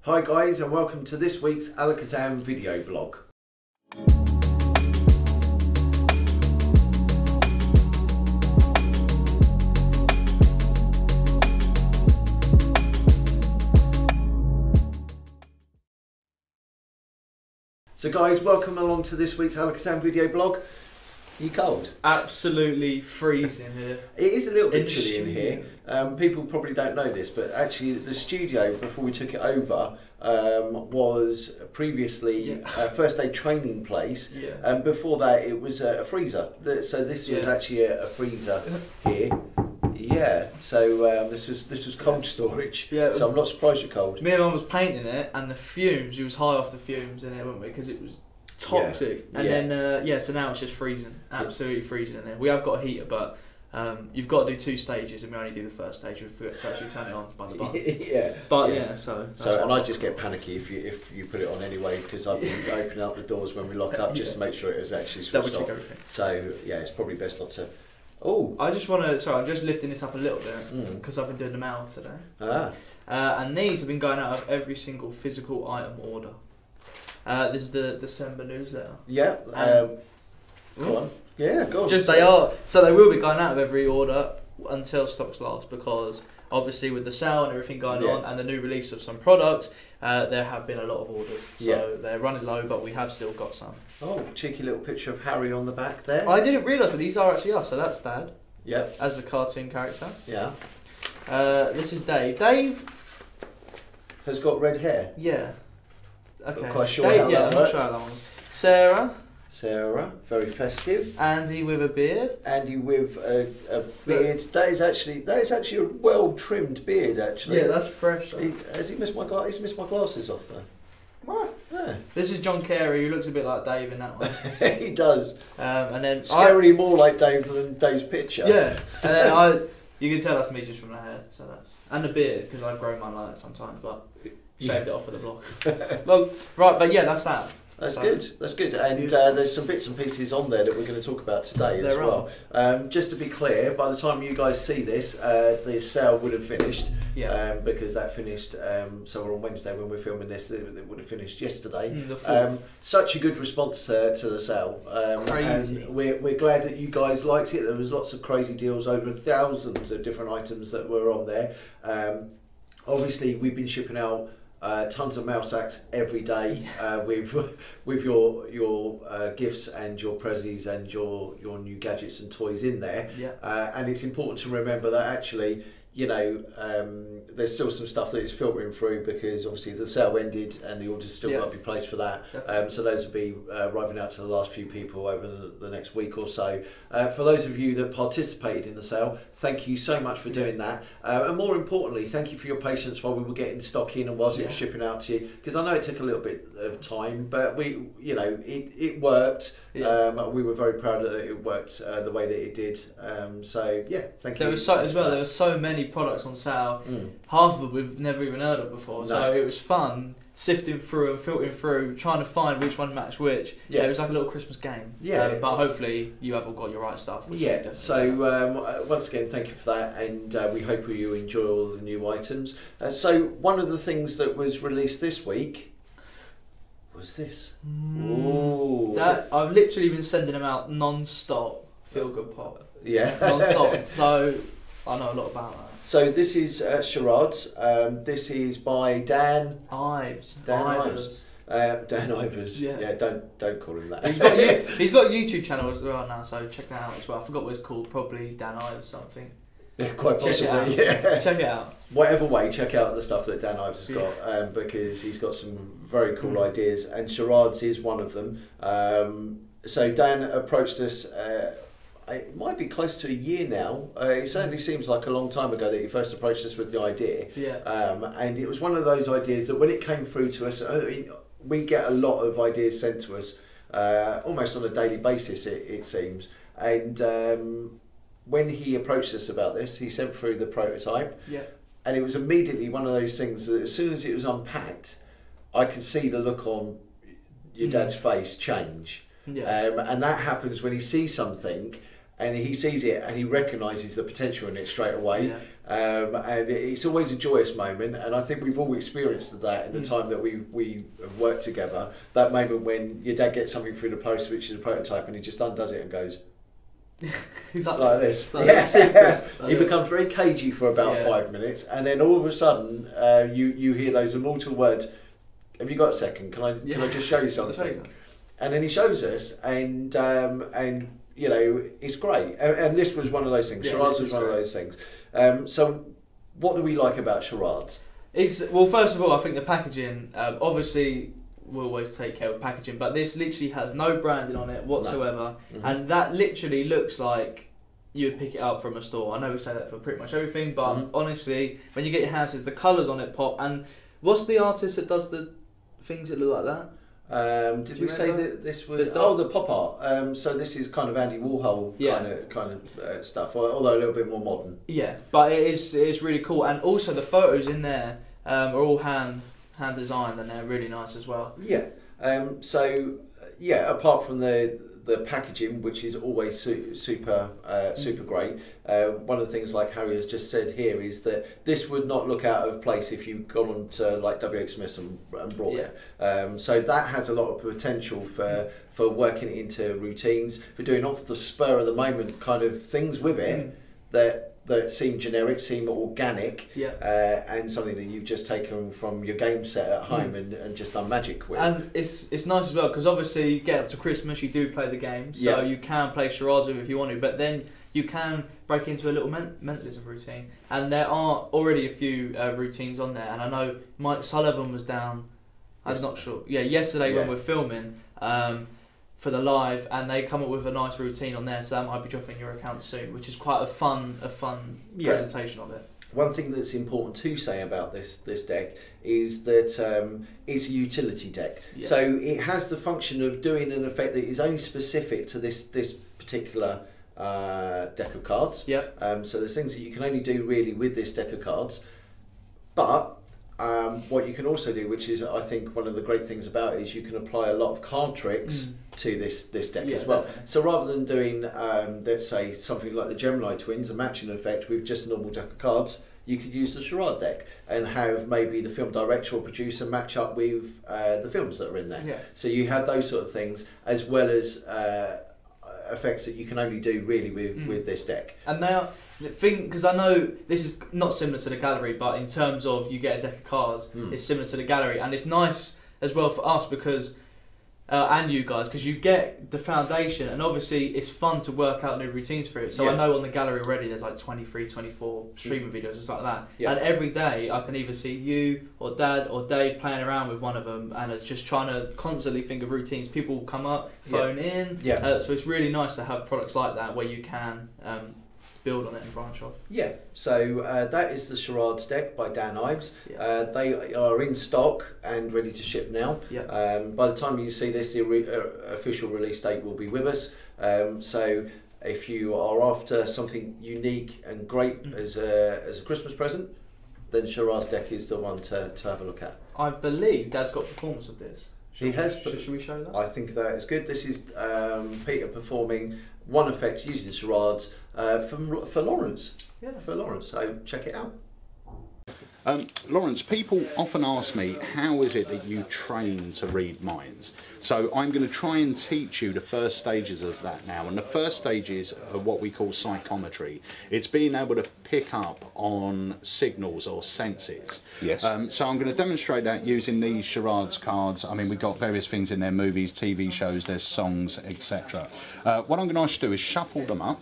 Hi guys, and welcome to this week's Alakazam Video Blog. So guys, welcome along to this week's Alakazam Video Blog. Are you cold? Absolutely freezing here. It is a little bit chilly in here. People probably don't know this, but actually the studio, before we took it over, was previously a first aid training place. And before that it was a freezer. So this was actually a freezer here. Yeah, so this was cold storage. Yeah, so I'm not surprised you're cold. Me and Mum was painting it, and the fumes, you was high off the fumes in it, weren't we? Because it was toxic. And then so now it's just freezing, absolutely freezing in there. We have got a heater, but you've got to do 2 stages, and we only do the first stage. We forget to actually turn it on by the button. So and I just get panicky if you put it on anyway, because I've been opening up the doors when we lock up just to make sure it is actually switched off. Everything. So yeah, it's probably best not to. Oh, I just want to. Sorry, I'm just lifting this up a little bit because I've been doing them out today. And these have been going out of every single physical item order. This is the December newsletter. Yeah. Go on. Yeah, go on. They are. So they will be going out of every order until stocks last, because obviously with the sale and everything going on and the new release of some products, there have been a lot of orders. So they're running low, but we have still got some. Oh, cheeky little picture of Harry on the back there. I didn't realise, but these are actually us. So that's Dad. Yep. As the cartoon character. Yeah. This is Dave. Dave has got red hair. Yeah. Okay. Not quite sure how that works. I'm not sure how that one's. Sarah, very festive. Andy with a beard. Andy with a beard. That is actually a well trimmed beard. Actually. Yeah, that's fresh. Has he missed my glasses? He's missed my glasses off there. What? Yeah. This is John Carey, who looks a bit like Dave in that one. He does. And then scarily more like Dave than Dave's picture. Yeah. And then you can tell that's me just from the hair. So that's and the beard, because I've grown mine like that sometimes, but shaved it off for the vlog. Well, right, but yeah, that's that. That's good. That's good. And there's some bits and pieces on there that we're going to talk about today as well. Just to be clear, by the time you guys see this, the sale would have finished. Yeah. Because that finished. So we're on Wednesday when we're filming this. It would have finished yesterday. Such a good response to the sale. Crazy. And we're glad that you guys liked it. There was lots of crazy deals, over thousands of different items that were on there. Obviously, we've been shipping out tons of mail sacks every day with your gifts and your prezzies and your new gadgets and toys in there. And it's important to remember that actually, there's still some stuff that is filtering through, because obviously the sale ended and the orders still got to be placed for that. So those will be arriving out to the last few people over the next week or so. For those of you that participated in the sale, thank you so much for doing that. And more importantly, thank you for your patience while we were getting stock in and whilst it was shipping out to you, because I know it took a little bit of time, but it worked. We were very proud that it worked the way that it did. So yeah, thank you. There were so many products on sale. Half of them we've never even heard of before. No. So it was fun sifting through and filtering through, trying to find which one matched which. Yeah, it was like a little Christmas game. But hopefully you have all got your right stuff. So once again, thank you for that, and we hope you enjoy all the new items. So one of the things that was released this week was this. That I've literally been sending them out non-stop. Feel good pop. Yeah. Non-stop. So I know a lot about that. So this is charades. This is by Dan Ives. Dan Ivers. Yeah. Don't call him that. He's got a YouTube channel as well now, so check that out as well. I forgot what it's called. Probably Dan Ives something. Yeah, quite possibly. Check it out. Whatever way, check out the stuff that Dan Ives has got, because he's got some very cool ideas, and charades is one of them. So Dan approached us. It might be close to a year now. It certainly seems like a long time ago that he first approached us with the idea. And it was one of those ideas that when it came through to us, we get a lot of ideas sent to us almost on a daily basis, it seems. And when he approached us about this, he sent through the prototype. And it was immediately one of those things that as soon as it was unpacked, I could see the look on your dad's face change. And that happens when he sees something and he sees it and he recognises the potential in it straight away. And it's always a joyous moment, and I think we've all experienced that in the time that we have worked together. That moment when your dad gets something through the post, which is a prototype, and he just undoes it and goes like this. He becomes very cagey for about 5 minutes, and then all of a sudden you hear those immortal words, "Have you got a second? Can I just show you something?" And then he shows us, and you know, it's great. And this was one of those things. Charades was one of those things. So what do we like about charades? Well, first of all, I think the packaging, obviously we'll always take care of packaging, but this literally has no branding on it whatsoever. And that literally looks like you'd pick it up from a store. I know we say that for pretty much everything, but honestly, when you get your hands, the colours on it pop. And what's the artist that does the things that look like that? Did we say that this was the pop art? So this is kind of Andy Warhol kind of stuff, although a little bit more modern. Yeah, but it is really cool, and also the photos in there are all hand designed, and they're really nice as well. Yeah. So yeah, apart from the packaging, which is always super great. One of the things, like Harry has just said here, is that this would not look out of place if you've gone on to like WH Smith's and brought it. So that has a lot of potential for working it into routines, for doing off the spur of the moment kind of things with it that seem generic, seem organic, and something that you've just taken from your game set at home and just done magic with. And it's nice as well, because obviously you get up to Christmas, you do play the game, so you can play charades with it if you want to, but then you can break into a little mentalism routine. And there are already a few routines on there, and I know Mike Sullivan was down, I'm not sure, yesterday when we're filming, for the live, and they come up with a nice routine on there, so that might be dropping your account soon, which is quite a fun presentation of it. One thing that's important to say about this deck is that it's a utility deck. So it has the function of doing an effect that is only specific to this particular deck of cards. So there's things that you can only do really with this deck of cards, but what you can also do, which is I think one of the great things about it, is you can apply a lot of card tricks to this deck as well. Definitely. So rather than doing, let's say, something like the Gemini Twins, a matching effect with just a normal deck of cards, you could use the charade deck and have maybe the film director or producer match up with the films that are in there. So you have those sort of things, as well as effects that you can only do really with this deck. And now, the thing, because I know this is not similar to the gallery, but in terms of you get a deck of cards, it's similar to the gallery, and it's nice as well for us because, and you guys, because you get the foundation, and obviously it's fun to work out new routines for it. So I know on the gallery already there's like 23, 24 streaming videos, just like that. And every day I can either see you or Dad or Dave playing around with one of them, and it's just trying to constantly think of routines. People will come up, phone in. So it's really nice to have products like that where you can build on it and branch off. So that is the Charades deck by Dan Ives. They are in stock and ready to ship now. By the time you see this, the official release date will be with us. So if you are after something unique and great as a Christmas present, then Charades deck is the one to have a look at. I believe Dad's got performance of this. He has. Should we show that? I think that is good. This is Peter performing one effect using charades for Lawrence. For Lawrence. So check it out. Lawrence, people often ask me, how is it that you train to read minds? So I'm going to try and teach you the first stages of that now. And the first stages are what we call psychometry. It's being able to pick up on signals or senses. So I'm going to demonstrate that using these charades cards. I mean, we've got various things in there, movies, TV shows, there's songs, etc. What I'm going to ask you to do is shuffle them up.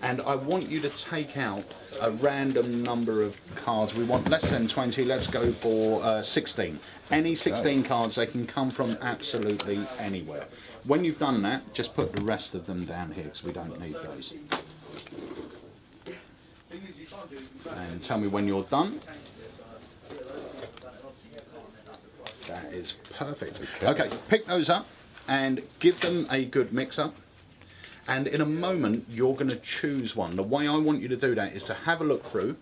And I want you to take out a random number of cards. We want less than 20, let's go for 16. Any 16 cards, they can come from absolutely anywhere. When you've done that, just put the rest of them down here because we don't need those. And tell me when you're done. That is perfect. Okay, pick those up and give them a good mix up. And in a moment, you're going to choose one. The way I want you to do that is to have a look through,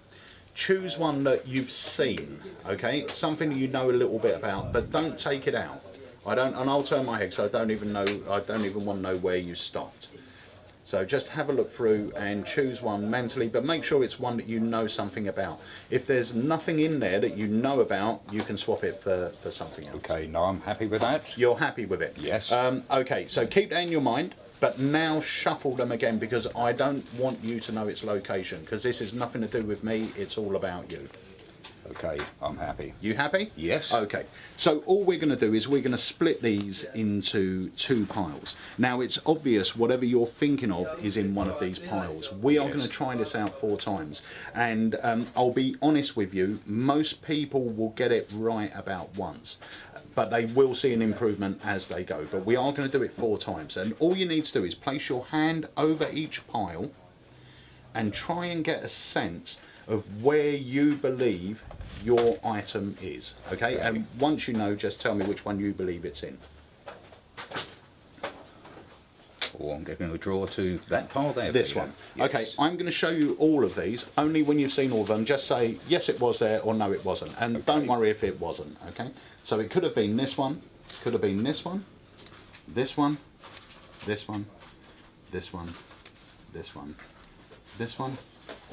choose one that you've seen, okay? Something you know a little bit about, but don't take it out. And I'll turn my head, so I don't even want to know where you stopped. So just have a look through and choose one mentally, but make sure it's one that you know something about. If there's nothing in there that you know about, you can swap it for something else. Okay, no, I'm happy with that. You're happy with it? Yes. Okay, so keep that in your mind, but now shuffle them again, because I don't want you to know its location, because this is nothing to do with me, it's all about you. Okay, I'm happy. You happy? Yes. Okay, so all we're going to do is we're going to split these into 2 piles. Now it's obvious whatever you're thinking of is in one of these piles. We are going to try this out 4 times, and I'll be honest with you, most people will get it right about once, but they will see an improvement as they go. But we are going to do it 4 times, and all you need to do is place your hand over each pile and try and get a sense of where you believe your item is. Okay, and once you know, just tell me which one you believe it's in. Oh, I'm getting a draw to that pile there. This Peter. one. Yes. Okay, I'm going to show you all of these. Only when you've seen all of them, just say yes it was there or no it wasn't, and don't worry if it wasn't. Okay, so it could have been this one, could have been this one, this one, this one, this one, this one, this one,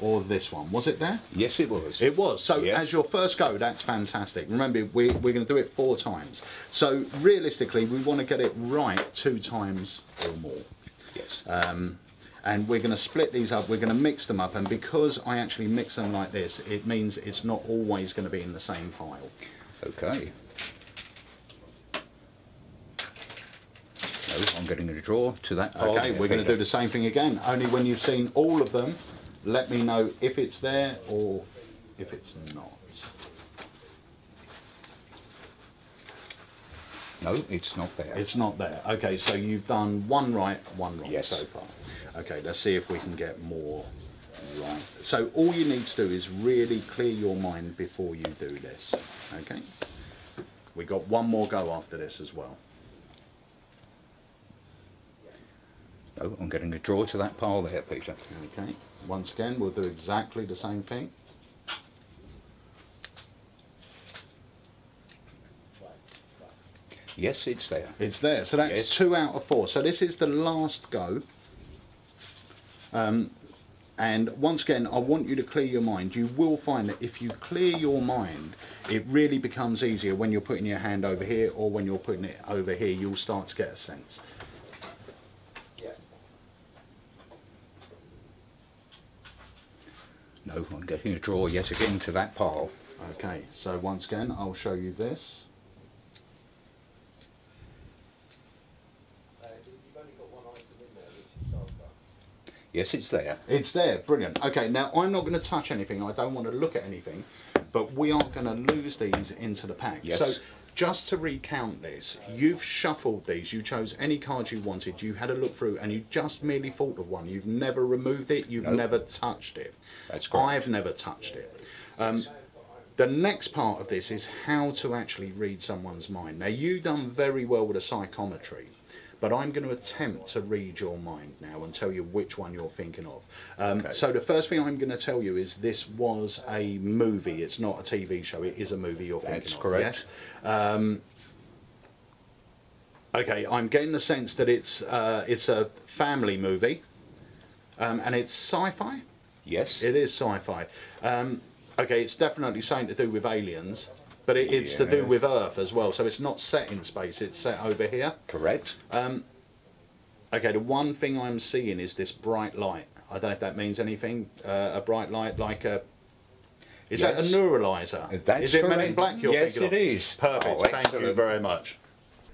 or this one. Was it there? Yes, it was. It was. So yes. As your first go, that's fantastic. Remember, we're going to do it 4 times. So realistically, we want to get it right 2 times or more. Yes. And we're going to split these up, we're going to mix them up, and because I actually mix them like this, it means it's not always going to be in the same pile. Okay. So I'm getting a draw to that pile. Okay, we're going to do the same thing again, only when you've seen all of them, let me know if it's there or if it's not. No, it's not there. It's not there. Okay, so you've done 1 right, 1 wrong yes. so far. Okay, let's see if we can get more right. So all you need to do is really clear your mind before you do this. Okay? We got 1 more go after this as well. No, I'm getting a draw to that pile there, Peter. Okay, once again, we'll do exactly the same thing. Yes, it's there. It's there, so that's yes. 2 out of 4. So this is the last go. And once again, I want you to clear your mind. You will find that if you clear your mind, it really becomes easier when you're putting your hand over here or when you're putting it over here. You'll start to get a sense. No, I'm getting a draw yet again to that pile. Okay, so once again, I'll show you this. Yes, it's there. It's there, brilliant. Okay, now I'm not going to touch anything. I don't want to look at anything, but we are going to lose these into the pack. Yes. So just to recount this, you've shuffled these, you chose any cards you wanted, you had a look through, and you just merely thought of one. You've never removed it, you've never touched it. That's correct. I've never touched it. The next part of this is how to actually read someone's mind. Now, you've done very well with a psychometry, but I'm going to attempt to read your mind now and tell you which one you're thinking of. Okay. So the first thing I'm going to tell you is this was a movie. It's not a TV show. It is a movie you're thinking of. That's correct. Yes? Okay, I'm getting the sense that it's a family movie, and it's sci-fi? Yes. It is sci-fi. Okay, it's definitely something to do with aliens. But it's to do with Earth as well, so it's not set in space, it's set over here. Correct. Okay, the one thing I'm seeing is this bright light. I don't know if that means anything. A bright light like a... Is that a neuralizer? That's is it correct. Men in Black you're yes, thinking it of? is. Perfect, Oh, thank you very much.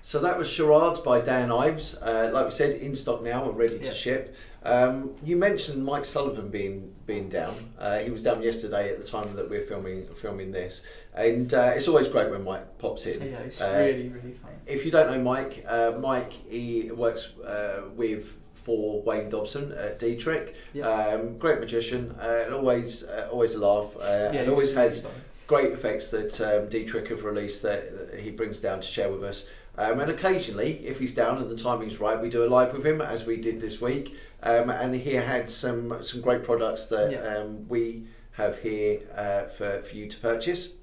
So that was Charades by Dan Ives. Like we said, in stock now and ready to ship. You mentioned Mike Sullivan being down. He was down yesterday at the time that we're filming this, and it's always great when Mike pops in. Yeah, it's really fun. If you don't know Mike, Mike he works for Wayne Dobson at Dietrich. Yep. Great magician, and always a laugh, and always has great effects that Dietrich have released that he brings down to share with us. And occasionally, if he's down and the timing's right, we do a live with him, as we did this week. And he had some great products that we have here for you to purchase.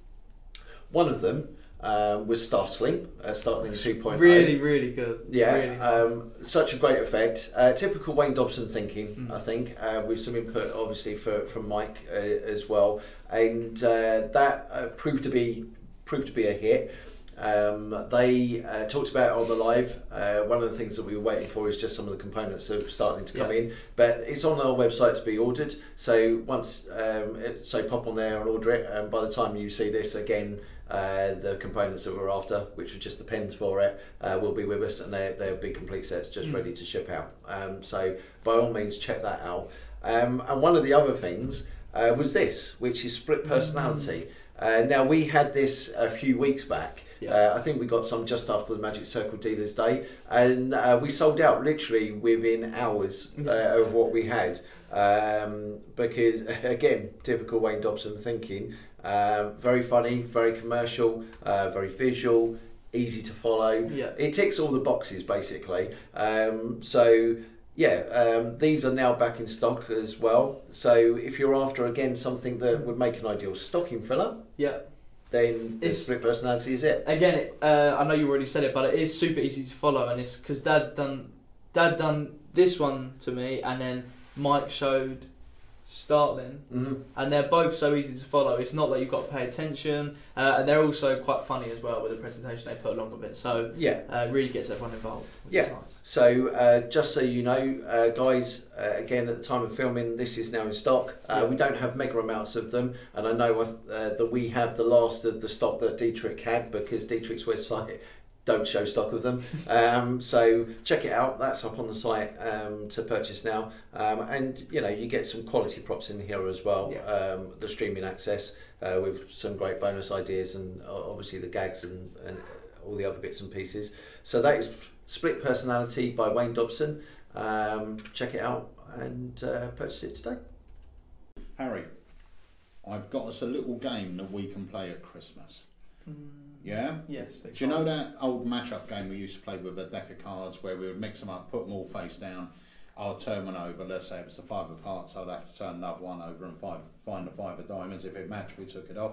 One of them was startling 2.0. Really good. Yeah, really nice. Such a great effect. Typical Wayne Dobson thinking, I think, with some input obviously from Mike as well, and that proved to be a hit. They talked about it on the live. One of the things that we were waiting for is just some of the components that are starting to come in, but it's on our website to be ordered. So once, so pop on there and order it, and by the time you see this again, the components that we're after, which were just the pens for it, will be with us, and they're big complete sets just ready to ship out. So by all means check that out. And one of the other things was this, which is split personality. Now we had this a few weeks back. I think we got some just after the Magic Circle Dealers Day, and we sold out literally within hours of what we had, because again, typical Wayne Dobson thinking. Very funny, very commercial, very visual, easy to follow. It ticks all the boxes basically. These are now back in stock as well. So if you're after again something that would make an ideal stocking filler, then the split personality is it. Again, I know you already said it, but it is super easy to follow, and it's because Dad done this one to me, and then Mike showed Startling, and they're both so easy to follow. It's not that you've got to pay attention, and they're also quite funny as well with the presentation they put along with it. So really gets everyone involved. Nice. So just so you know, guys, again at the time of filming, this is now in stock. We don't have mega amounts of them, and I know that we have the last of the stock that Dietrich had, because Dietrich's website don't show stock of them. So check it out. That's up on the site to purchase now. And you get some quality props in here as well. The streaming access with some great bonus ideas, and obviously the gags and all the other bits and pieces. So that is Split Personality by Wayne Dobson. Check it out and purchase it today. Harry, I've got us a little game that we can play at Christmas. Yeah? Yes. Do you know that old match-up game we used to play with a deck of cards where we would mix them up, put them all face down, I'll turn one over, let's say it was the 5 of hearts, I'd have to turn another one over and find the 5 of diamonds. If it matched, we took it off.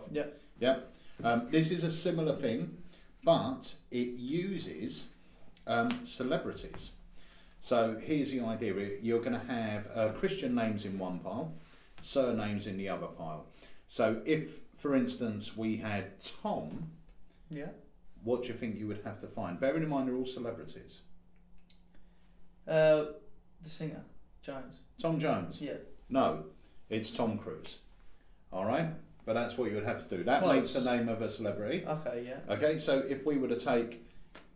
This is a similar thing, but it uses celebrities. So here's the idea. You're going to have Christian names in one pile, surnames in the other pile. So if, for instance, we had Tom, what do you think you would have to find? Bearing in mind they're all celebrities. The singer, Jones. Tom Jones? Yeah. No, it's Tom Cruise. All right? But that's what you would have to do. That Close. makes the name of a celebrity. Okay, yeah. Okay, so if we were to take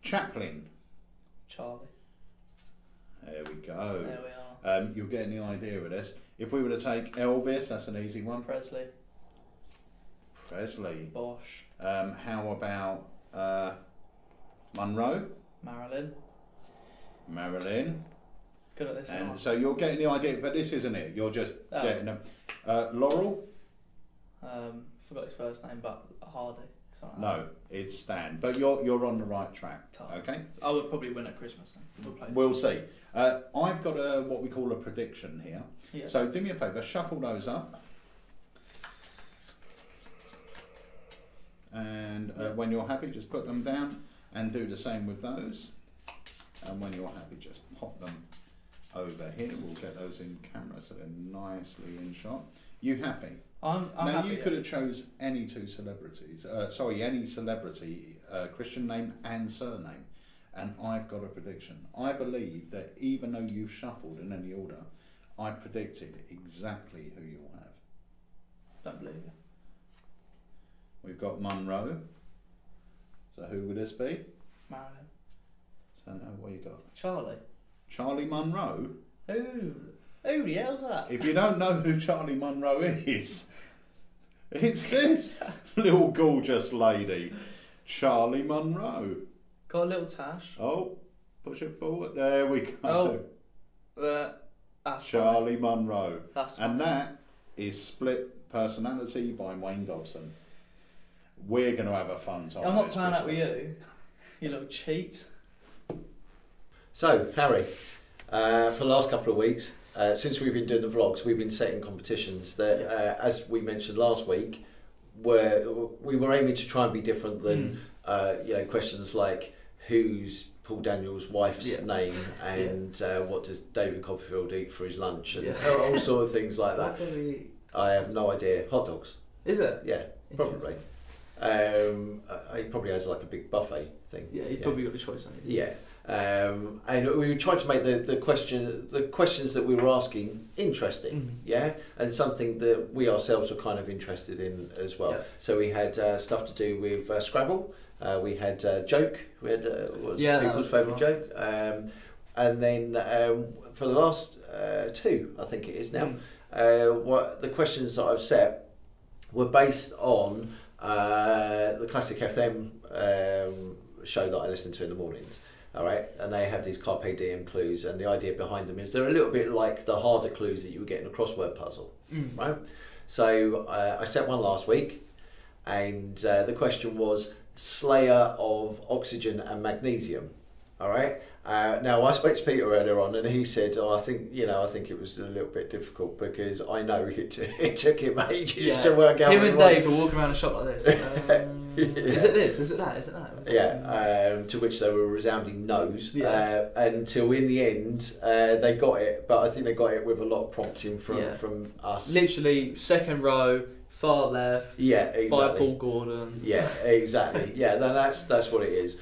Chaplin. Charlie. There we go. There we are. You're getting the idea of this. If we were to take Elvis, that's an easy one. Presley. Bosch. How about Monroe? Marilyn. Good at this. And so you're getting the idea, but this isn't it. You're just getting them. Laurel. Forgot his first name, but Hardy. No, it's Stan. But you're on the right track. Okay. I would probably win at Christmas then. We'll see. I've got what we call a prediction here. Yeah. So do me a favour, shuffle those up. And when you're happy, just put them down and do the same with those. And when you're happy, just pop them over here. We'll get those in camera so they're nicely in shot. You happy? I'm now happy, you could have chose any two celebrities. Any celebrity, Christian name and surname. And I've got a prediction. I believe that even though you've shuffled in any order, I've predicted exactly who you'll have. Don't believe it. We've got Monroe. So who would this be? Marilyn. So now what you got? Charlie. Charlie Monroe? Who the hell's that? If you don't know who Charlie Monroe is, it's this little gorgeous lady, Charlie Monroe. Got a little tash. Oh, push it forward. There we go. That's Charlie Monroe. That's funny. And that is Split Personality by Wayne Dobson. We're going to have a fun time. I'm not playing that with you. You little cheat. So, Harry, for the last couple of weeks, since we've been doing the vlogs, we've been setting competitions that, as we mentioned last week, we were aiming to try and be different than questions like who's Paul Daniels' wife's name, and what does David Copperfield eat for his lunch, and all sort of things like that. What does he eat? I have no idea. Hot dogs. Is it? Yeah, probably. He probably has like a big buffet thing. Yeah, he probably got the choice on it. Yeah. And we tried to make the questions that we were asking interesting, and something that we ourselves were kind of interested in as well. Yeah. So we had stuff to do with Scrabble. We had joke. We had what was people's favourite joke. And then for the last 2, I think it is now, what the questions that I've set were based on the Classic FM show that I listen to in the mornings. All right, and they have these Carpe Diem clues, and the idea behind them is they're a little bit like the harder clues that you would get in a crossword puzzle, right? So I set one last week, and the question was Slayer of oxygen and magnesium. All right. Now I spoke to Peter earlier on, and he said, "Oh, I think it was a little bit difficult because I know it took him ages to work out." Him and Dave were walking around a shop like this. Is it this? Is it that? Is it that? Yeah. To which they were resounding no's. Until in the end, they got it, but I think they got it with a lot of prompting from us. Literally second row. Far left. Yeah, exactly. By Paul Gordon. Yeah, exactly. Yeah, that's what it is.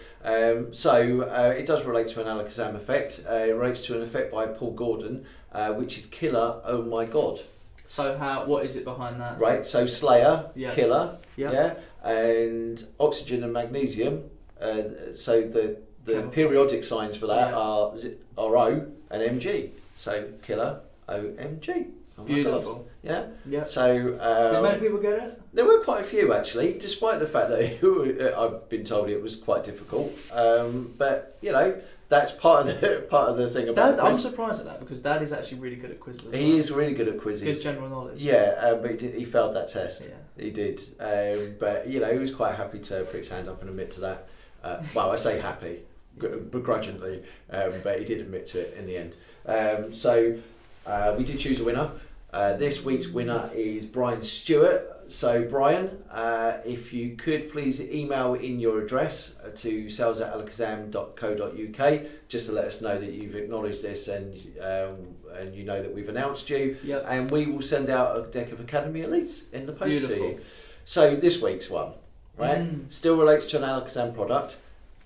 So it does relate to an Alakazam effect. It relates to an effect by Paul Gordon, which is Killer. Oh my God. So what is it behind that? Right. So Slayer, Killer. Yeah. And oxygen and magnesium. So the periodic signs for that are O and Mg. So Killer, OMG. Oh, beautiful. Yeah. Yeah. So did many people get it? There were quite a few actually, despite the fact that I've been told it was quite difficult. But that's part of the thing about. Dad, I'm surprised at that because Dad is actually really good at quizzes. He is really good at quizzes. Good general knowledge. Yeah, but he failed that test. Yeah. He did. But he was quite happy to put his hand up and admit to that. Well, I say happy, begrudgingly, but he did admit to it in the end. So we did choose a winner. This week's winner is Brian Stewart. So Brian, if you could please email in your address to sales@alakazam.co.uk just to let us know that you've acknowledged this and you know that we've announced you. Yep. And we will send out a deck of Academy Elites in the post to you. So this week's one, right, still relates to an Alakazam product,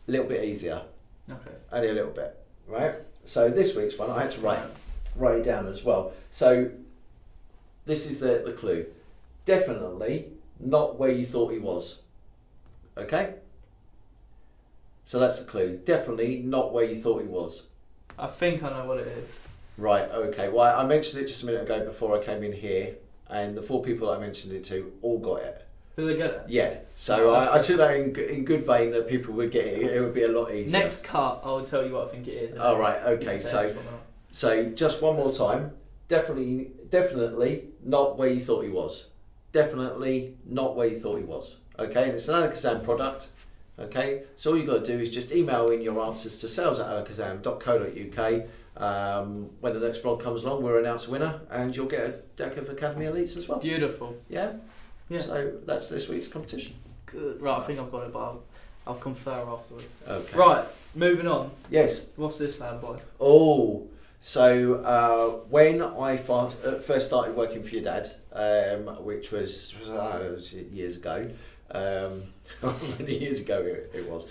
a little bit easier. Okay. Only a little bit, right? So this week's one, I had to write it down as well. So this is the clue. Definitely not where you thought he was. Okay? So that's the clue. Definitely not where you thought he was. I think I know what it is. Right, okay. Well, I mentioned it just a minute ago before I came in here, and the 4 people I mentioned it to all got it. Did they get it? Yeah. So I took that in good vein that people would get it. It would be a lot easier. Next cut, I will tell you what I think it is. Oh, right, okay. So just one more time. Definitely not where you thought he was. Definitely not where you thought he was. Okay, and it's an Alakazam product. Okay, so all you've got to do is just email in your answers to sales@alakazam.co.uk. When the next vlog comes along, we'll announce a winner and you'll get a deck of Academy Elites as well. Beautiful. Yeah? Yeah. So that's this week's competition. Good. Right, I think I've got it, but I'll confer afterwards. Okay. Right, moving on. Yes. What's this bad boy? Oh, so when I first started working for your dad, which was years ago, many years ago it was,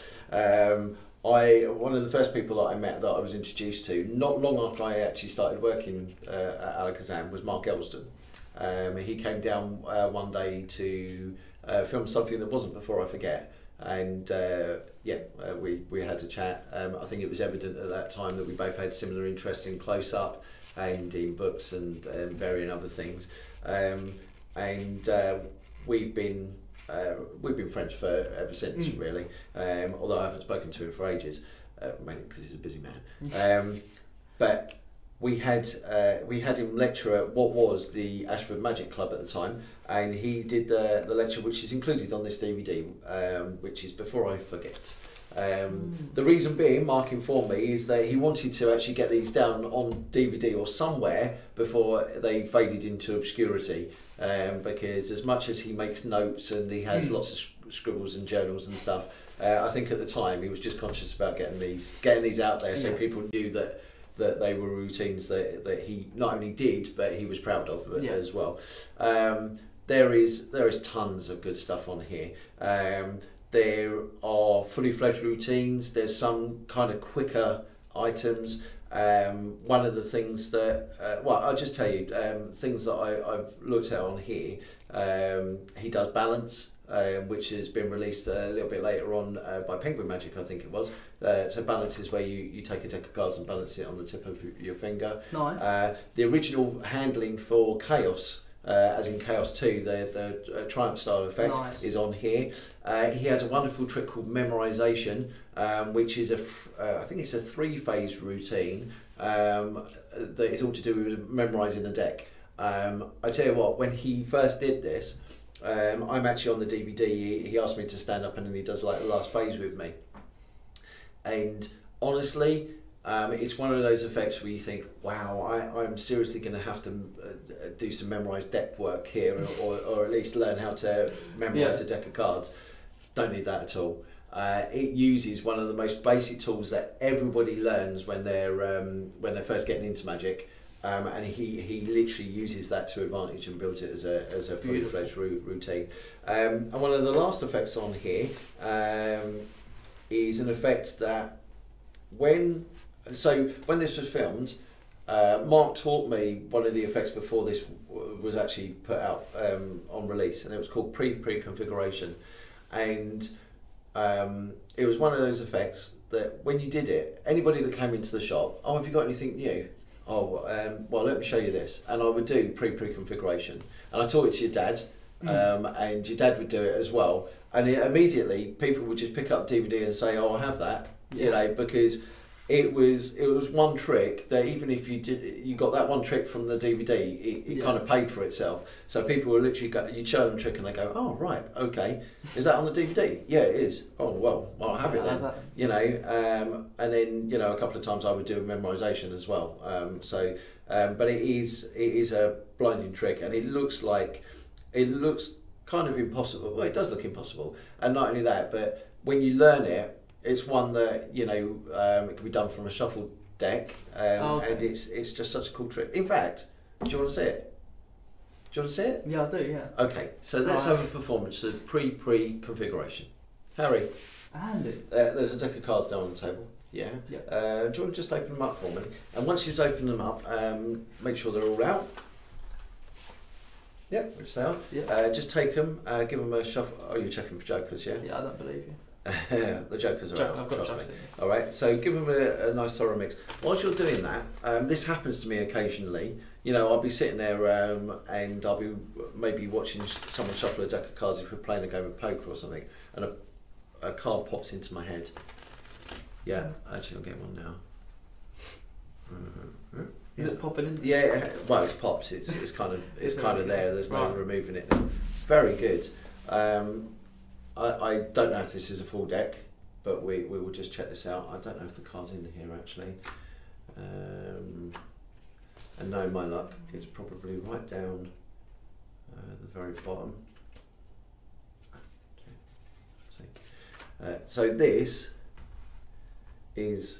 one of the first people that I met that I was introduced to, not long after I actually started working at Alakazam, was Mark Elston. He came down one day to film something that wasn't Before I Forget. And we had a chat. I think it was evident at that time that we both had similar interests in close-up and in books and varying other things. We've been friends ever since, really. Although I haven't spoken to him for ages, mainly because he's a busy man. But we had him lecture at what was the Ashford Magic Club at the time, and he did the lecture which is included on this DVD, which is Before I Forget. The reason being, Mark informed me, is that he wanted to actually get these down on DVD or somewhere before they faded into obscurity, because as much as he makes notes and he has lots of scribbles and journals and stuff, I think at the time he was just conscious about getting these out there, so people knew that they were routines that he not only did, but he was proud of as well. There is tons of good stuff on here. There are fully fledged routines. There's some kind of quicker items. One of the things that, well, I'll just tell you, things that I've looked at on here, he does balance, which has been released a little bit later on by Penguin Magic, I think it was. So balance is where you take a deck of cards and balance it on the tip of your finger. Nice. The original handling for Chaos, as in Chaos 2, the Triumph style effect is on here. He has a wonderful trick called memorization, which is I think it's a 3-phase routine that is all to do with memorizing a deck. I tell you what, when he first did this, I'm actually on the DVD. He asked me to stand up and then he does like the last phase with me. And honestly, it's one of those effects where you think, wow, I'm seriously going to have to do some memorised deck work here, or at least learn how to memorise a deck of cards. Don't need that at all. It uses one of the most basic tools that everybody learns when they're first getting into Magic, and he literally uses that to advantage and builds it as a fully fledged routine. And one of the last effects on here is an effect that when this was filmed, Mark taught me one of the effects before this was actually put out on release, and it was called pre-configuration. And it was one of those effects that when you did it, anybody that came into the shop, oh, have you got anything new? Oh, well, let me show you this. And I would do pre-configuration. And I taught it to your dad, and your dad would do it as well. And immediately people would just pick up DVD and say, oh, I have that, you know, because it was one trick that even if you got that one trick from the DVD, it kind of paid for itself. So people will literally you show them a trick and they go, oh right, okay, is that on the DVD? Yeah, it is. Oh well, I'll have it then. You know, and then a couple of times I would do a memorization as well. But it is a blinding trick, and it looks kind of impossible. Well, it does look impossible, and not only that, but when you learn it. It's one that it can be done from a shuffled deck, and it's just such a cool trick. In fact, do you want to see it? Do you want to see it? Yeah, I do. Yeah. Okay, so let's have a performance of pre-configuration. Harry, Andy, there's a deck of cards down on the table. Yeah. Yep. Do you want to just open them up for me? And once you've opened them up, make sure they're all out. Yep, which they are. Yeah. Just take them, give them a shuffle. Oh, you're checking for jokers, yeah? Yeah, I don't believe you. The jokers are out, trust me. Yeah. Alright, so give them a nice thorough mix. Whilst you're doing that, this happens to me occasionally. I'll be sitting there and I'll be maybe watching someone shuffle a deck of cards if we're playing a game of poker or something, and a card pops into my head. Yeah, actually I'll get one now. Is it popping in? Yeah, well it's popped. It's kind of there. There's no removing it now. Very good. I don't know if this is a full deck, but we will just check this out. I don't know if the card's in here actually. And no, my luck, it's probably right down the very bottom. So this is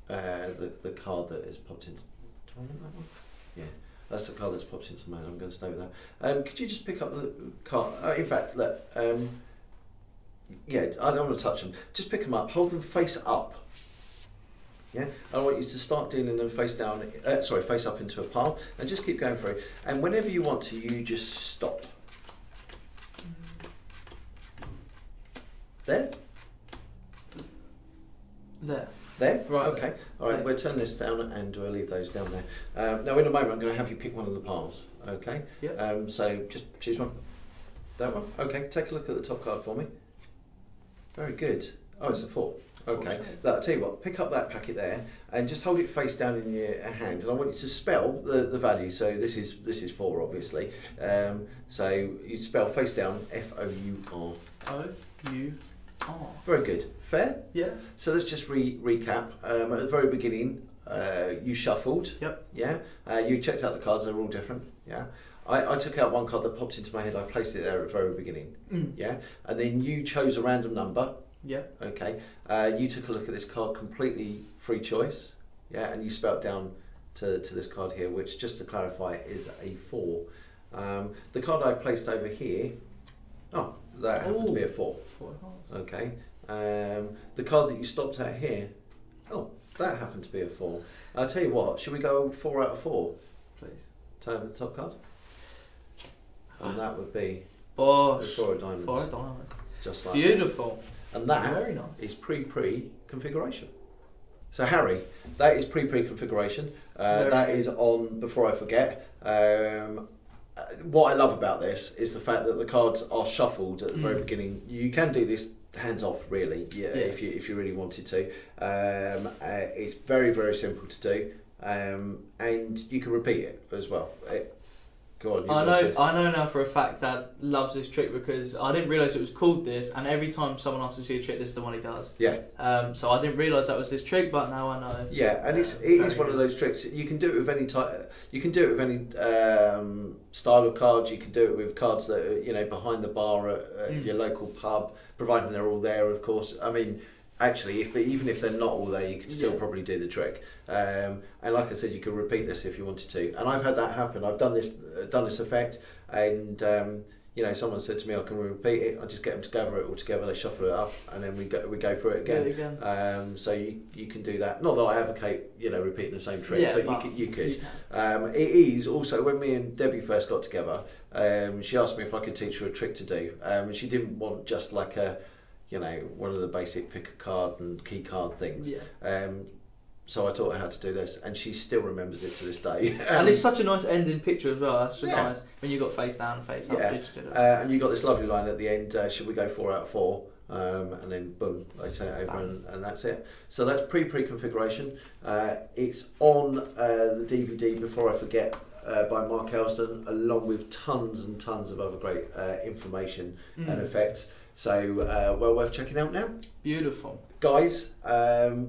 the card that is popped into. Do I want that one? Yeah. That's the card that's popped into mine. I'm going to stay with that. Could you just pick up the card? In fact, look. Yeah, I don't want to touch them. Just pick them up, hold them face up. Yeah, I want you to start dealing them face down. Face up into a pile, and just keep going through. And whenever you want to, you just stop. There. There? Right. Okay. All right, we'll turn this down and we'll leave those down there. Now, in a moment, I'm going to have you pick one of the piles. Okay? Yeah. So just choose one. That one? Okay, take a look at the top card for me. Very good. Oh, it's a 4. Okay. I'll tell you what, pick up that packet there and just hold it face down in your hand, and I want you to spell the value. So this is 4, obviously. So you spell face down F-O-U-R. O-U-R. Very good. Fair? Yeah. So let's just recap. At the very beginning, you shuffled. Yep. Yeah. You checked out the cards, they were all different. Yeah. I took out one card that popped into my head, I placed it there at the very beginning. Yeah. And then you chose a random number. Yeah. Okay. You took a look at this card, completely free choice. Yeah, and you spelt down to this card here, which, just to clarify, is a 4. The card I placed over here, that happened to be a 4. 4 of hearts. Okay. The card that you stopped at here, that happened to be a 4. I'll tell you what, should we go 4 out of 4? Please. Turn over the top card. And that would be Bosh. 4 of diamonds. 4 of diamonds. Just like Beautiful. that. And that Very nice. is pre-configuration. So Harry, that is pre-configuration. That is on, before I forget. What I love about this is the fact that the cards are shuffled at the very beginning. You can do this hands off, really, if you really wanted to. It's very, very simple to do, and you can repeat it as well. Go on. I know now for a fact Dad loves this trick because I didn't realise it was called this, and every time someone asks to see a trick, this is the one he does. Yeah. So I didn't realise that was this trick, but now I know. Yeah, and it is one of those tricks. You can do it with any type. You can do it with any style of cards. You can do it with cards that are, behind the bar at your local pub, providing they're all there, of course. I mean, actually, even if they're not all there, you can still probably do the trick. And like I said, you can repeat this if you wanted to. And I've had that happen. I've done this effect, and someone said to me, "I can repeat it." I just get them to gather it all together. They shuffle it up, and then we go through it again. So you can do that. Not that I advocate repeating the same trick, but you could. It is also, when me and Debbie first got together, she asked me if I could teach her a trick to do. And she didn't want just like a one of the basic pick a card and key card things. So I taught her how to do this, and she still remembers it to this day. And it's such a nice ending picture as well. That's really nice when you got face down, face up. And you got this lovely line at the end. Should we go 4 out of 4? And then boom, they turn it over, and that's it. So that's pre-configuration. It's on the DVD, Before I Forget, by Mark Elston, along with tons and tons of other great information and effects. So well worth checking out now. Beautiful. Guys,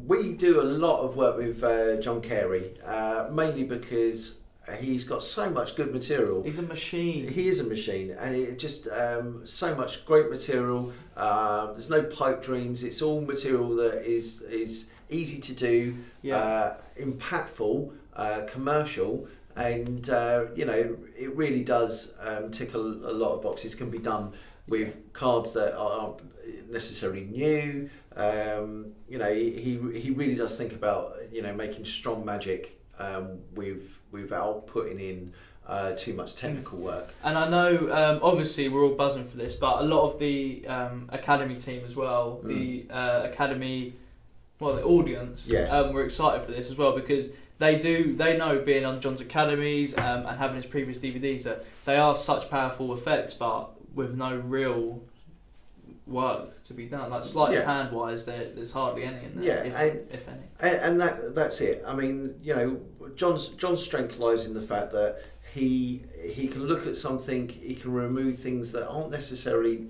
we do a lot of work with John Carey, mainly because he's got so much good material. He's a machine. He is a machine, and it just so much great material. There's no pipe dreams. It's all material that is easy to do, impactful, commercial, and it really does tick a lot of boxes. Can be done with cards that aren't necessarily new. He really does think about making strong magic without putting in too much technical work. And I know obviously we're all buzzing for this, but a lot of the academy team as well, the academy, the audience, were excited for this as well, because they know, being on John's academies and having his previous DVDs, that they are such powerful effects, but with no real work to be done. Like sleight of hand wise, there's hardly any in there, if any. And that's it. I mean, John's strength lies in the fact that he can look at something, he can remove things that aren't necessarily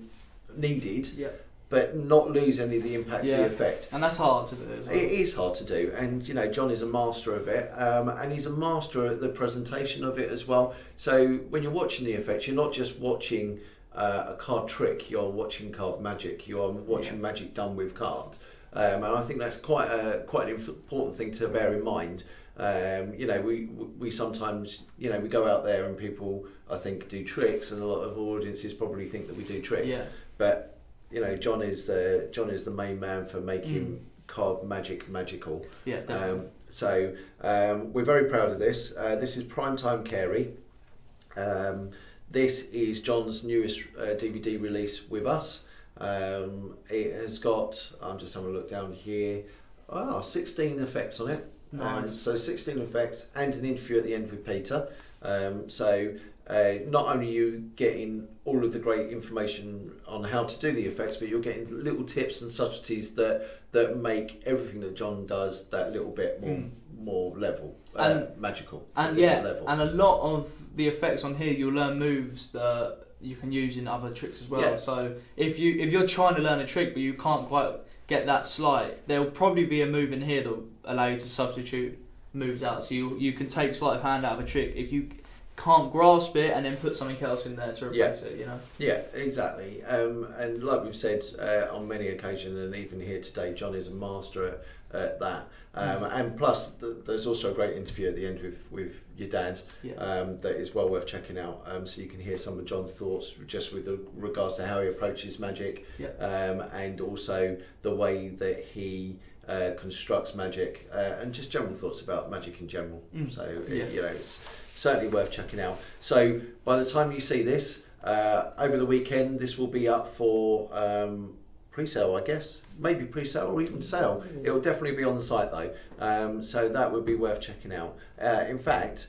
needed, but not lose any of the impacts of the effect. And that's hard to do as well. It is hard to do, and John is a master of it, and he's a master at the presentation of it as well. So when you're watching the effects, you're not just watching a card trick, you're watching card magic, you're watching magic done with cards. And I think that's quite an important thing to bear in mind. We sometimes, we go out there and people, I think, do tricks, and a lot of audiences probably think that we do tricks. But John is the main man for making card magic magical. Yeah, definitely. So we're very proud of this. This is Primetime Carey. This is John's newest DVD release with us. It has got, I'm just having a look down here, 16 effects on it. Nice. So 16 effects and an interview at the end with Peter. So not only are you getting all of the great information on how to do the effects, but you're getting little tips and subtleties that make everything that John does that little bit more level, magical. And level. And a lot of the effects on here, you'll learn moves that you can use in other tricks as well. So if you're trying to learn a trick but you can't quite get that sleight, there'll probably be a move in here that'll allow you to substitute moves out. So you can take sleight of hand out of a trick. If you can't grasp it and then put something else in there to replace it, you know? Yeah, exactly. And like we've said on many occasions, and even here today, John is a master at that. And plus, there's also a great interview at the end with your dad that is well worth checking out. So you can hear some of John's thoughts just with regards to how he approaches magic, and also the way that he constructs magic, and just general thoughts about magic in general. So you know, it's certainly worth checking out. So by the time you see this over the weekend, this will be up for pre-sale, I guess, maybe pre-sale or even sale. It'll definitely be on the site though, so that would be worth checking out. In fact,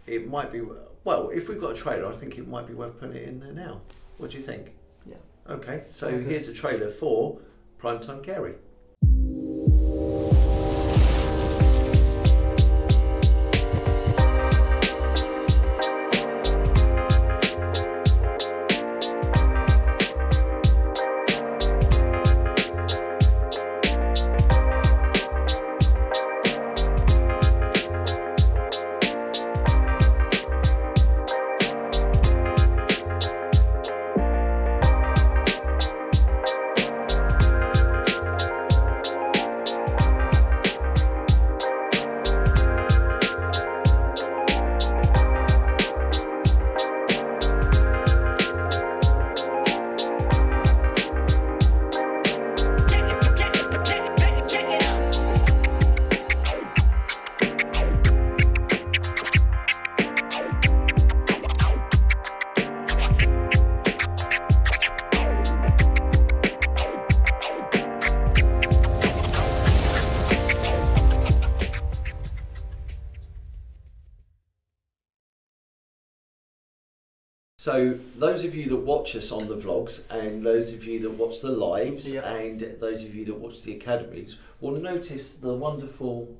it might be, well, if we've got a trailer, I think it might be worth putting it in there now. What do you think? Yeah. Okay, so here's a trailer for Primetime Carey. So those of you that watch us on the vlogs, and those of you that watch the lives, and those of you that watch the academies will notice the wonderful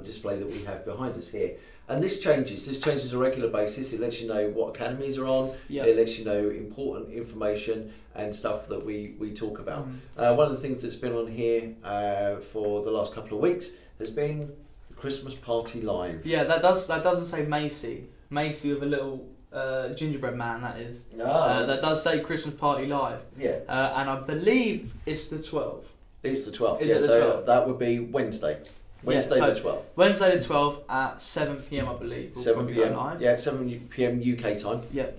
display that we have behind us here. And this changes on a regular basis. It lets you know what academies are on, it lets you know important information and stuff that we talk about. One of the things that's been on here for the last couple of weeks has been Christmas Party Live. Yeah, that doesn't say Macy. Macy with a little gingerbread man, that is. That does say Christmas Party Live. Yeah. And I believe it's the 12th. It's the 12th. Is it the 12th? That would be Wednesday. Wednesday the 12th. Wednesday the 12th at 7 PM, I believe. 7 PM. Yeah, 7 PM UK time. Yeah.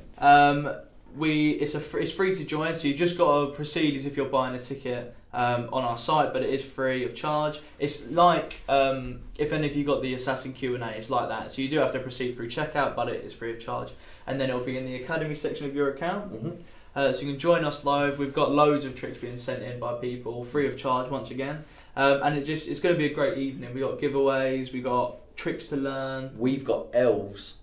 It's free to join, so you just got to proceed as if you're buying a ticket on our site, but it is free of charge. It's like if any of you got the Assassin Q&A, it's like that. So you do have to proceed through checkout, but it is free of charge, and then it'll be in the Academy section of your account. So you can join us live. We've got loads of tricks being sent in by people, free of charge once again, and it's going to be a great evening. We got giveaways, we got tricks to learn. We've got elves.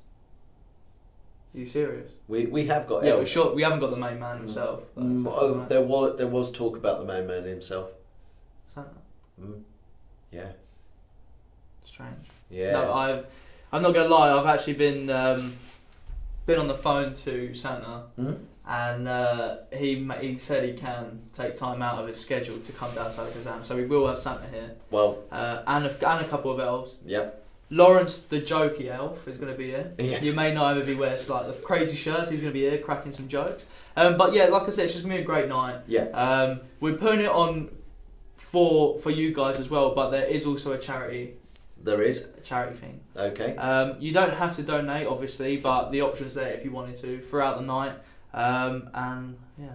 Are you serious? We have got elves. Yeah, we're sure we haven't got the main man himself. There was talk about the main man himself. Santa. Yeah. Strange. Yeah. No, I'm not gonna lie. I've actually been on the phone to Santa, and he said he can take time out of his schedule to come down to Alakazam. So we will have Santa here. Well. And a couple of elves. Yeah. Lawrence the jokey elf is going to be here. Yeah. You may not ever be wearing like the crazy shirts. He's going to be here cracking some jokes. But yeah, like I said, it's just going to be a great night. Yeah. We're putting it on for you guys as well, but there is also a charity. There is a charity thing. Okay. You don't have to donate, obviously, but the option's there if you wanted to throughout the night. And yeah.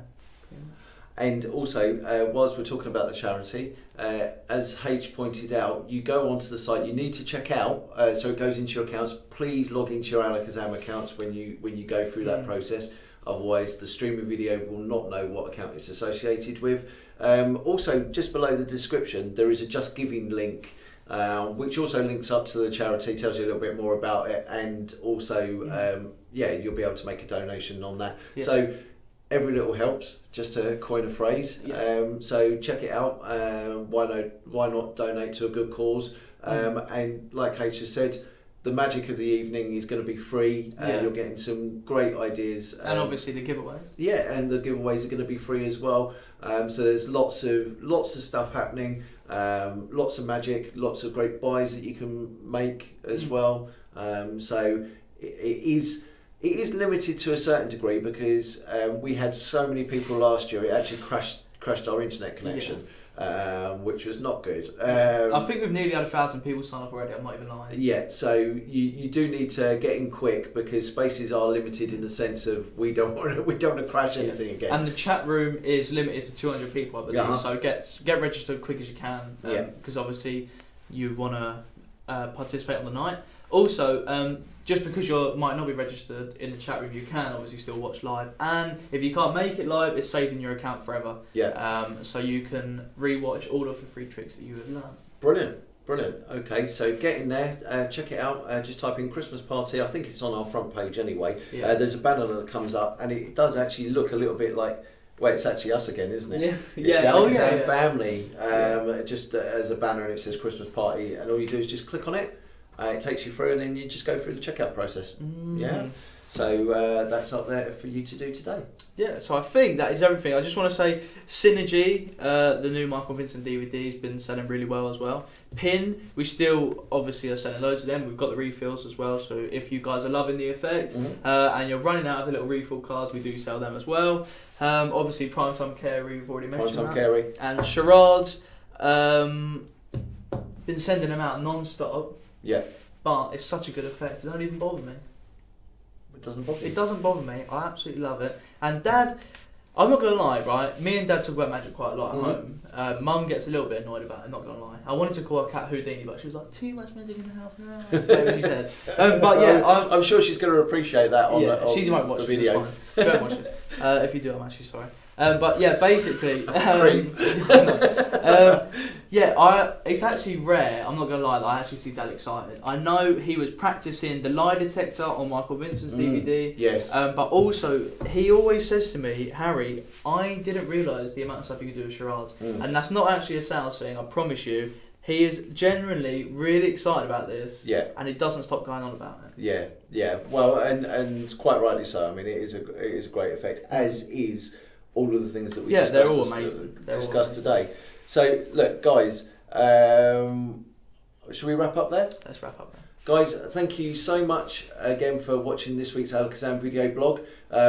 And also, whilst we're talking about the charity, as H pointed out, you go onto the site. You need to check out, so it goes into your accounts. Please log into your Alakazam accounts when you go through that process. Otherwise, the streaming video will not know what account it's associated with. Also, just below the description, there is a Just Giving link, which also links up to the charity, tells you a little bit more about it, and also, you'll be able to make a donation on that. Yeah. So. Every little helps, just to coin a phrase. So check it out. Why not donate to a good cause? And like H has said, the magic of the evening is going to be free. You're getting some great ideas. And obviously the giveaways. Yeah, and the giveaways are going to be free as well. So there's lots of stuff happening. Lots of magic, lots of great buys that you can make as well. So it is limited to a certain degree because we had so many people last year. It actually crashed our internet connection. Which was not good. I think we've nearly had 1,000 people sign up already, I'm not even lying. Yeah, so you do need to get in quick because spaces are limited in the sense of we don't want to crash anything again. And the chat room is limited to 200 people, I believe. So get registered quick as you can because obviously you want to participate on the night. Also, just because you might not be registered in the chat room, you can obviously still watch live. And if you can't make it live, it's saved in your account forever. Yeah. So you can re-watch all of the free tricks that you have learned. Brilliant. Okay, so get in there, check it out. Just type in Christmas party. I think it's on our front page anyway. Yeah. There's a banner that comes up, and it does actually look a little bit like. Well, it's actually us again, isn't it? Yeah. It's the Alakazam family, just as a banner, and it says Christmas party, and all you do is just click on it. It takes you through, and then you just go through the checkout process. Yeah. So that's up there for you to do today. Yeah. So I think that is everything. I just want to say, Synergy, the new Michael Vincent DVD, has been selling really well as well. Pin, we still obviously are selling loads of them. We've got the refills as well. So if you guys are loving the effect and you're running out of the little refill cards, we do sell them as well. Obviously, Primetime Carey, we've already mentioned Primetime Carey. And charades, been sending them out non-stop. Yeah. But it's such a good effect, it don't even bother me. It doesn't bother you? It doesn't bother me, I absolutely love it. And Dad, I'm not going to lie, right, me and Dad talk about magic quite a lot at home. Mum gets a little bit annoyed about it, not going to lie. I wanted to call her cat Houdini, but she was like, too much magic in the house. Whatever she said. But yeah, I'm sure she's going to appreciate that on she might watch the video. She won't watch this. If you do, I'm actually sorry. But yeah, basically, it's actually rare, I'm not going to lie, that I actually see Dad excited. I know he was practicing the lie detector on Michael Vincent's DVD. Yes. But also, he always says to me, Harry, I didn't realise the amount of stuff you could do with charades. And that's not actually a sales thing, I promise you. He is genuinely really excited about this. Yeah. And he doesn't stop going on about it. Yeah. Well, and quite rightly so. I mean, it is a great effect, as is all of the things that we discussed, they're all amazing. Discussed today. So, look, guys, should we wrap up there? Let's wrap up there. Guys, thank you so much again for watching this week's Alakazam video blog.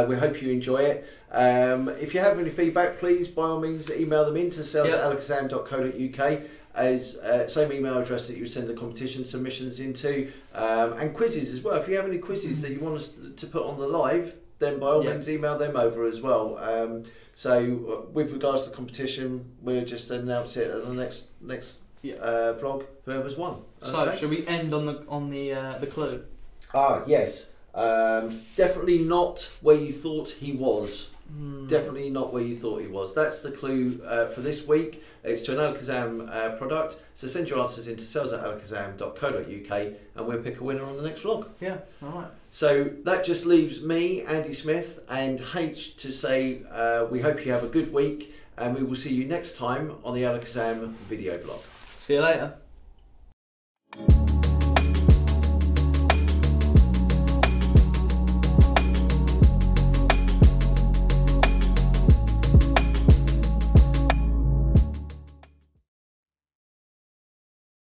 We hope you enjoy it. If you have any feedback, please, by all means, email them in to sales@alakazam.co.uk. as same email address that you send the competition submissions into, and quizzes as well. If you have any quizzes that you want us to put on the live, then by all means email them over as well. So with regards to the competition, we'll just announce it at the next vlog, whoever's won. Okay? So should we end on the clue? Yes. Definitely not where you thought he was. Definitely not where you thought he was. That's the clue for this week. It's to an Alakazam product. So send your answers into sales@alakazam.co.uk and we'll pick a winner on the next vlog. Yeah, alright. So that just leaves me, Andy Smith, and H to say we hope you have a good week and we will see you next time on the Alakazam video blog. See you later.